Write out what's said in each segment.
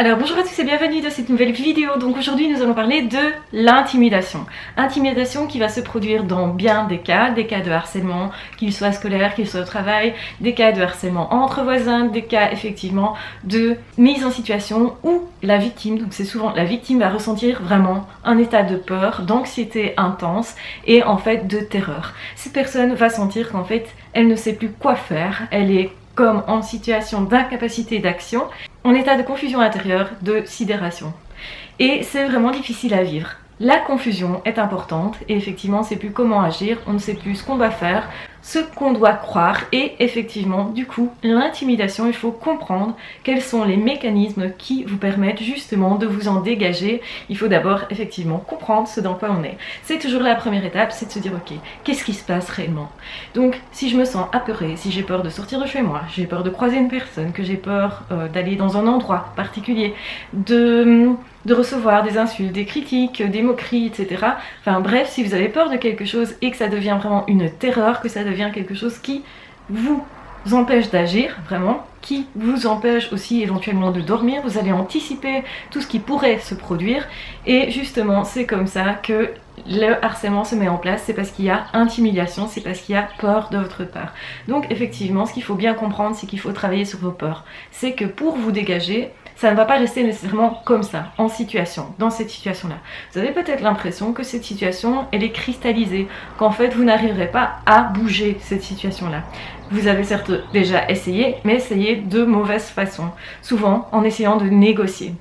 Alors bonjour à tous et bienvenue dans cette nouvelle vidéo. Donc aujourd'hui nous allons parler de l'intimidation. Intimidation qui va se produire dans bien des cas de harcèlement, qu'il soit scolaire, qu'il soit au travail, des cas de harcèlement entre voisins, des cas effectivement de mise en situation où la victime, donc c'est souvent la victime, va ressentir vraiment un état de peur, d'anxiété intense et en fait de terreur. Cette personne va sentir qu'en fait elle ne sait plus quoi faire, elle est comme en situation d'incapacité d'action, en état de confusion intérieure, de sidération. Et c'est vraiment difficile à vivre. La confusion est importante et effectivement on ne sait plus comment agir, on ne sait plus ce qu'on va faire, ce qu'on doit croire et effectivement du coup l'intimidation, il faut comprendre quels sont les mécanismes qui vous permettent justement de vous en dégager. Il faut d'abord effectivement comprendre ce dans quoi on est. C'est toujours la première étape, c'est de se dire ok, qu'est-ce qui se passe réellement? Donc si je me sens apeurée, si j'ai peur de sortir de chez moi, j'ai peur de croiser une personne, que j'ai peur d'aller dans un endroit particulier, de recevoir des insultes, des critiques, des moqueries, etc. Enfin bref, si vous avez peur de quelque chose et que ça devient vraiment une terreur, que ça devient quelque chose qui vous empêche d'agir, vraiment, qui vous empêche aussi éventuellement de dormir, vous allez anticiper tout ce qui pourrait se produire et justement c'est comme ça que le harcèlement se met en place, c'est parce qu'il y a intimidation, c'est parce qu'il y a peur de votre part. Donc effectivement, ce qu'il faut bien comprendre, c'est qu'il faut travailler sur vos peurs. C'est que pour vous dégager, ça ne va pas rester nécessairement comme ça, en situation, dans cette situation-là. Vous avez peut-être l'impression que cette situation, elle est cristallisée, qu'en fait, vous n'arriverez pas à bouger cette situation-là. Vous avez certes déjà essayé, mais essayé de mauvaise façon, souvent en essayant de négocier.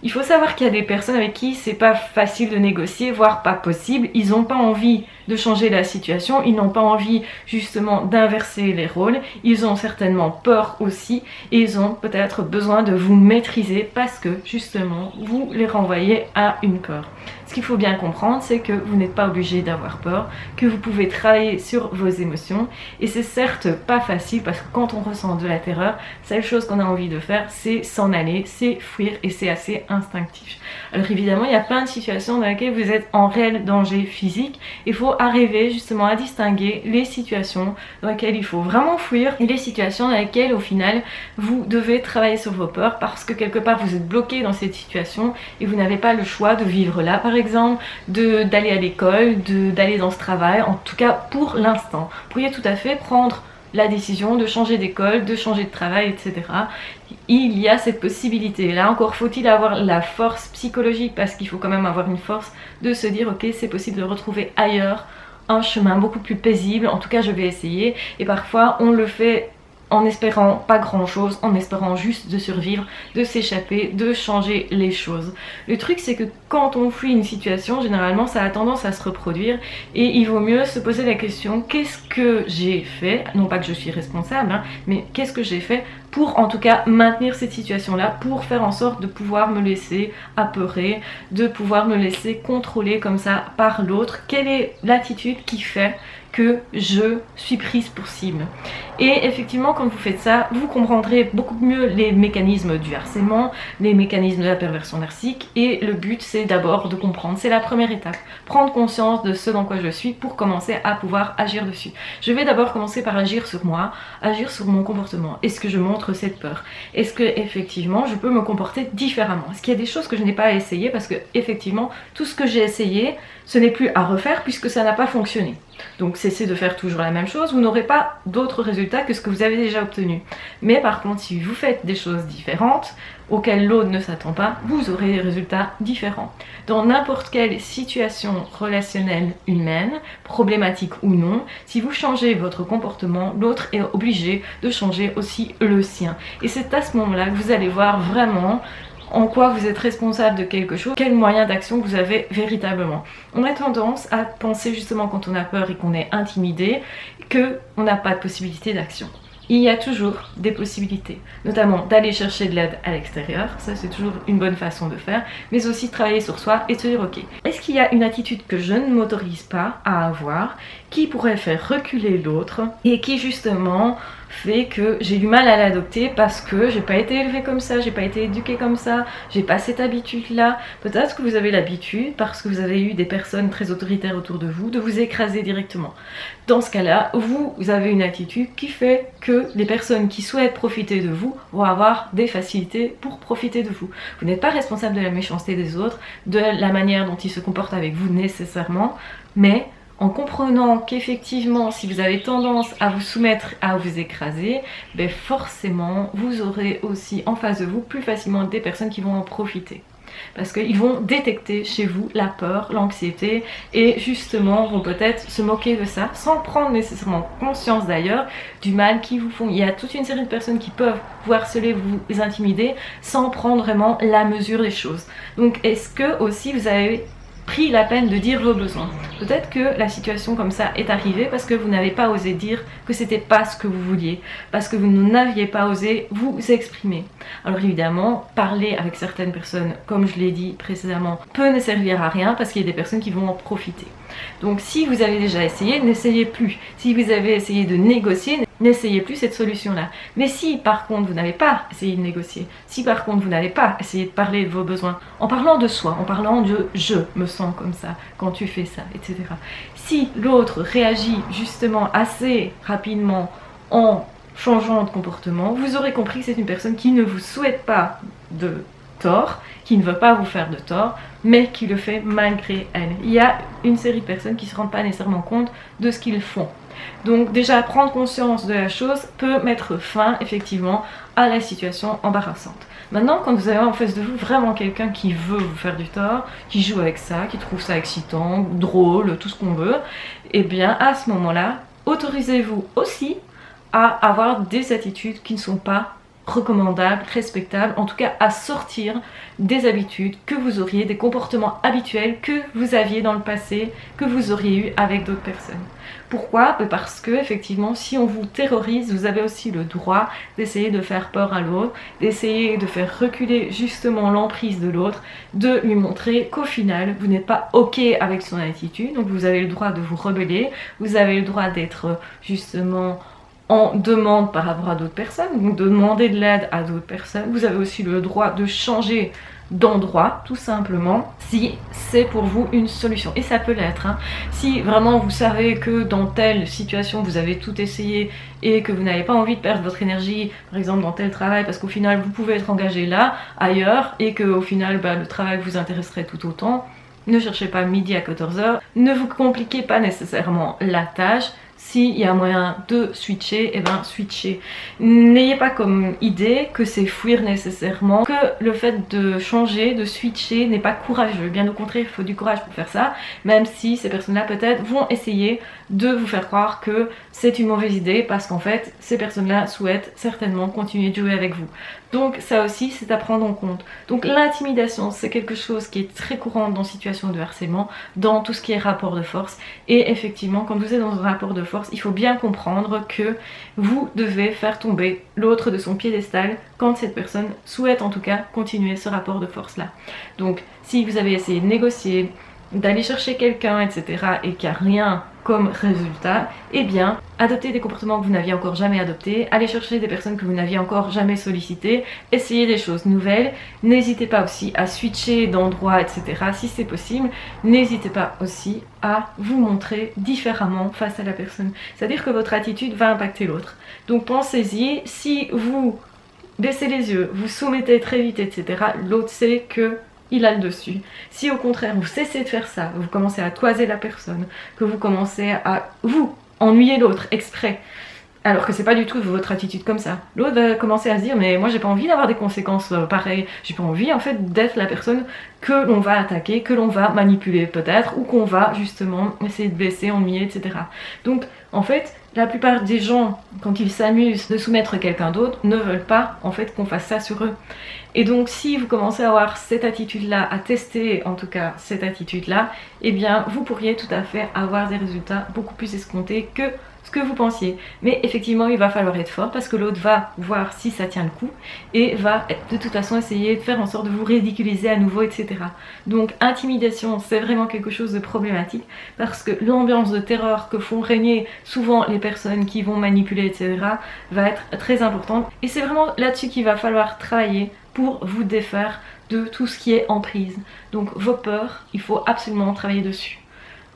Il faut savoir qu'il y a des personnes avec qui c'est pas facile de négocier, voire pas possible. Ils n'ont pas envie de changer la situation, ils n'ont pas envie justement d'inverser les rôles. Ils ont certainement peur aussi et ils ont peut-être besoin de vous maîtriser parce que justement vous les renvoyez à une peur. Ce qu'il faut bien comprendre, c'est que vous n'êtes pas obligé d'avoir peur, que vous pouvez travailler sur vos émotions et c'est certes pas facile parce que quand on ressent de la terreur, la seule chose qu'on a envie de faire, c'est s'en aller, c'est fuir et c'est assez instinctif. Alors évidemment, il y a plein de situations dans lesquelles vous êtes en réel danger physique. Il faut arriver justement à distinguer les situations dans lesquelles il faut vraiment fuir et les situations dans lesquelles au final vous devez travailler sur vos peurs parce que quelque part vous êtes bloqué dans cette situation et vous n'avez pas le choix de vivre là par exemple, d'aller à l'école, d'aller dans ce travail, en tout cas pour l'instant. Vous pourriez tout à fait prendre la décision de changer d'école, de changer de travail, etc. Il y a cette possibilité. Là encore, faut-il avoir la force psychologique parce qu'il faut quand même avoir une force de se dire ok, c'est possible de retrouver ailleurs un chemin beaucoup plus paisible. En tout cas, je vais essayer. Et parfois, on le fait en espérant pas grand chose, en espérant juste de survivre, de s'échapper, de changer les choses. Le truc c'est que quand on fuit une situation, généralement ça a tendance à se reproduire et il vaut mieux se poser la question qu'est-ce que j'ai fait, non pas que je suis responsable, hein, mais qu'est-ce que j'ai fait pour en tout cas maintenir cette situation là, pour faire en sorte de pouvoir me laisser apeurer, de pouvoir me laisser contrôler comme ça par l'autre. Quelle est l'attitude qui fait que je suis prise pour cible? Et effectivement quand vous faites ça, vous comprendrez beaucoup mieux les mécanismes du harcèlement, les mécanismes de la perversion narcissique et le but c'est d'abord de comprendre, c'est la première étape, prendre conscience de ce dans quoi je suis pour commencer à pouvoir agir dessus. Je vais d'abord commencer par agir sur moi, agir sur mon comportement. Est-ce que je montre cette peur? Est-ce que effectivement je peux me comporter différemment? Est-ce qu'il y a des choses que je n'ai pas essayé parce que effectivement tout ce que j'ai essayé ce n'est plus à refaire puisque ça n'a pas fonctionné. Donc cessez de faire toujours la même chose, vous n'aurez pas d'autres résultats que ce que vous avez déjà obtenu. Mais par contre, si vous faites des choses différentes, auxquelles l'autre ne s'attend pas, vous aurez des résultats différents. Dans n'importe quelle situation relationnelle humaine, problématique ou non, si vous changez votre comportement, l'autre est obligé de changer aussi le sien. Et c'est à ce moment-là que vous allez voir vraiment en quoi vous êtes responsable de quelque chose, quel moyen d'action vous avez véritablement. On a tendance à penser justement quand on a peur et qu'on est intimidé qu'on n'a pas de possibilité d'action. Il y a toujours des possibilités, notamment d'aller chercher de l'aide à l'extérieur, ça c'est toujours une bonne façon de faire, mais aussi travailler sur soi et se dire ok, est-ce qu'il y a une attitude que je ne m'autorise pas à avoir, qui pourrait faire reculer l'autre et qui justement fait que j'ai du mal à l'adopter parce que j'ai pas été élevée comme ça, j'ai pas été éduquée comme ça, j'ai pas cette habitude-là. Peut-être que vous avez l'habitude, parce que vous avez eu des personnes très autoritaires autour de vous, de vous écraser directement. Dans ce cas-là, vous avez une attitude qui fait que les personnes qui souhaitent profiter de vous vont avoir des facilités pour profiter de vous. Vous n'êtes pas responsable de la méchanceté des autres, de la manière dont ils se comportent avec vous nécessairement, mais en comprenant qu'effectivement, si vous avez tendance à vous soumettre, à vous écraser, ben forcément, vous aurez aussi en face de vous plus facilement des personnes qui vont en profiter. Parce qu'ils vont détecter chez vous la peur, l'anxiété et justement vont peut-être se moquer de ça sans prendre nécessairement conscience d'ailleurs du mal qu'ils vous font. Il y a toute une série de personnes qui peuvent vous harceler, vous intimider sans prendre vraiment la mesure des choses. Donc est-ce que aussi vous avez pris la peine de dire vos besoins? Peut-être que la situation comme ça est arrivée parce que vous n'avez pas osé dire que c'était pas ce que vous vouliez, parce que vous n'aviez pas osé vous exprimer. Alors évidemment, parler avec certaines personnes, comme je l'ai dit précédemment, peut ne servir à rien parce qu'il y a des personnes qui vont en profiter. Donc si vous avez déjà essayé, n'essayez plus. Si vous avez essayé de négocier, n'essayez plus cette solution-là. Mais si par contre vous n'avez pas essayé de négocier, si par contre vous n'avez pas essayé de parler de vos besoins, en parlant de soi, en parlant de je me sens comme ça, quand tu fais ça, etc. Si l'autre réagit justement assez rapidement en changeant de comportement, vous aurez compris que c'est une personne qui ne vous souhaite pas de tort, qui ne veut pas vous faire de tort, mais qui le fait malgré elle. Il y a une série de personnes qui ne se rendent pas nécessairement compte de ce qu'ils font. Donc déjà prendre conscience de la chose peut mettre fin effectivement à la situation embarrassante. Maintenant, quand vous avez en face de vous vraiment quelqu'un qui veut vous faire du tort, qui joue avec ça, qui trouve ça excitant, drôle, tout ce qu'on veut, et bien à ce moment-là, autorisez-vous aussi à avoir des attitudes qui ne sont pas recommandables, respectables, en tout cas à sortir des habitudes que vous auriez, des comportements habituels que vous aviez dans le passé, que vous auriez eu avec d'autres personnes. Pourquoi? Parce que effectivement, si on vous terrorise, vous avez aussi le droit d'essayer de faire peur à l'autre, d'essayer de faire reculer justement l'emprise de l'autre, de lui montrer qu'au final, vous n'êtes pas ok avec son attitude, donc vous avez le droit de vous rebeller, vous avez le droit d'être justement en demande par rapport à d'autres personnes, donc de demander de l'aide à d'autres personnes. Vous avez aussi le droit de changer d'endroit, tout simplement, si c'est pour vous une solution. Et ça peut l'être, hein. Si vraiment vous savez que dans telle situation, vous avez tout essayé et que vous n'avez pas envie de perdre votre énergie, par exemple dans tel travail, parce qu'au final, vous pouvez être engagé là, ailleurs, et qu'au final, le travail vous intéresserait tout autant, ne cherchez pas midi à 14h, ne vous compliquez pas nécessairement la tâche. S'il y a moyen de switcher, et ben switchez. N'ayez pas comme idée que c'est fuir nécessairement, que le fait de changer, de switcher n'est pas courageux. Bien au contraire, il faut du courage pour faire ça, même si ces personnes-là peut-être vont essayer de vous faire croire que c'est une mauvaise idée parce qu'en fait, ces personnes-là souhaitent certainement continuer de jouer avec vous. Donc ça aussi, c'est à prendre en compte. Donc l'intimidation, c'est quelque chose qui est très courant dans situation de harcèlement, dans tout ce qui est rapport de force. Et effectivement, quand vous êtes dans un rapport de force, il faut bien comprendre que vous devez faire tomber l'autre de son piédestal quand cette personne souhaite en tout cas continuer ce rapport de force-là. Donc si vous avez essayé de négocier, d'aller chercher quelqu'un, etc. et qu'il n'y a rien comme résultat, eh bien, adoptez des comportements que vous n'aviez encore jamais adoptés, allez chercher des personnes que vous n'aviez encore jamais sollicitées, essayez des choses nouvelles, n'hésitez pas aussi à switcher d'endroit, etc. si c'est possible, n'hésitez pas aussi à vous montrer différemment face à la personne. C'est-à-dire que votre attitude va impacter l'autre. Donc pensez-y, si vous baissez les yeux, vous soumettez très vite, etc., l'autre sait que il a le dessus. Si au contraire vous cessez de faire ça, vous commencez à toiser la personne, que vous commencez à vous ennuyer l'autre exprès, alors que c'est pas du tout votre attitude comme ça, l'autre va commencer à se dire mais moi j'ai pas envie d'avoir des conséquences pareilles, j'ai pas envie en fait d'être la personne que l'on va attaquer, que l'on va manipuler peut-être, ou qu'on va justement essayer de blesser, ennuyer, etc. Donc en fait la plupart des gens, quand ils s'amusent de soumettre quelqu'un d'autre, ne veulent pas en fait qu'on fasse ça sur eux. Et donc si vous commencez à avoir cette attitude-là, à tester en tout cas cette attitude-là, eh bien vous pourriez tout à fait avoir des résultats beaucoup plus escomptés que ce que vous pensiez. Mais effectivement, il va falloir être fort parce que l'autre va voir si ça tient le coup et va de toute façon essayer de faire en sorte de vous ridiculiser à nouveau, etc. Donc intimidation, c'est vraiment quelque chose de problématique parce que l'ambiance de terreur que font régner souvent les personnes qui vont manipuler, etc. va être très importante. Et c'est vraiment là-dessus qu'il va falloir travailler pour vous défaire de tout ce qui est emprise. Donc vos peurs, il faut absolument travailler dessus.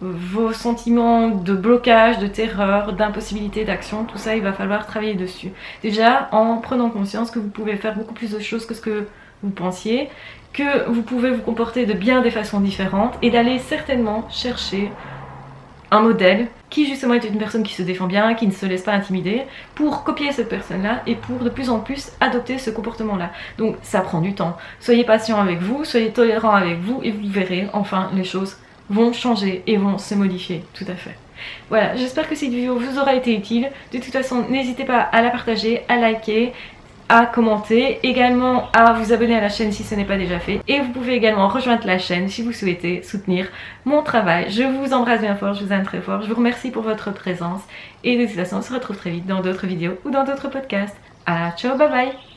Vos sentiments de blocage, de terreur, d'impossibilité d'action, tout ça, il va falloir travailler dessus. Déjà, en prenant conscience que vous pouvez faire beaucoup plus de choses que ce que vous pensiez, que vous pouvez vous comporter de bien des façons différentes et d'aller certainement chercher un modèle qui justement est une personne qui se défend bien, qui ne se laisse pas intimider, pour copier cette personne-là et pour de plus en plus adopter ce comportement-là. Donc ça prend du temps. Soyez patient avec vous, soyez tolérant avec vous et vous verrez, enfin, les choses vont changer et vont se modifier, tout à fait. Voilà, j'espère que cette vidéo vous aura été utile. De toute façon, n'hésitez pas à la partager, à liker, à commenter, également à vous abonner à la chaîne si ce n'est pas déjà fait. Et vous pouvez également rejoindre la chaîne si vous souhaitez soutenir mon travail. Je vous embrasse bien fort, je vous aime très fort, je vous remercie pour votre présence. Et de toute façon, on se retrouve très vite dans d'autres vidéos ou dans d'autres podcasts. Ah, ciao, bye bye!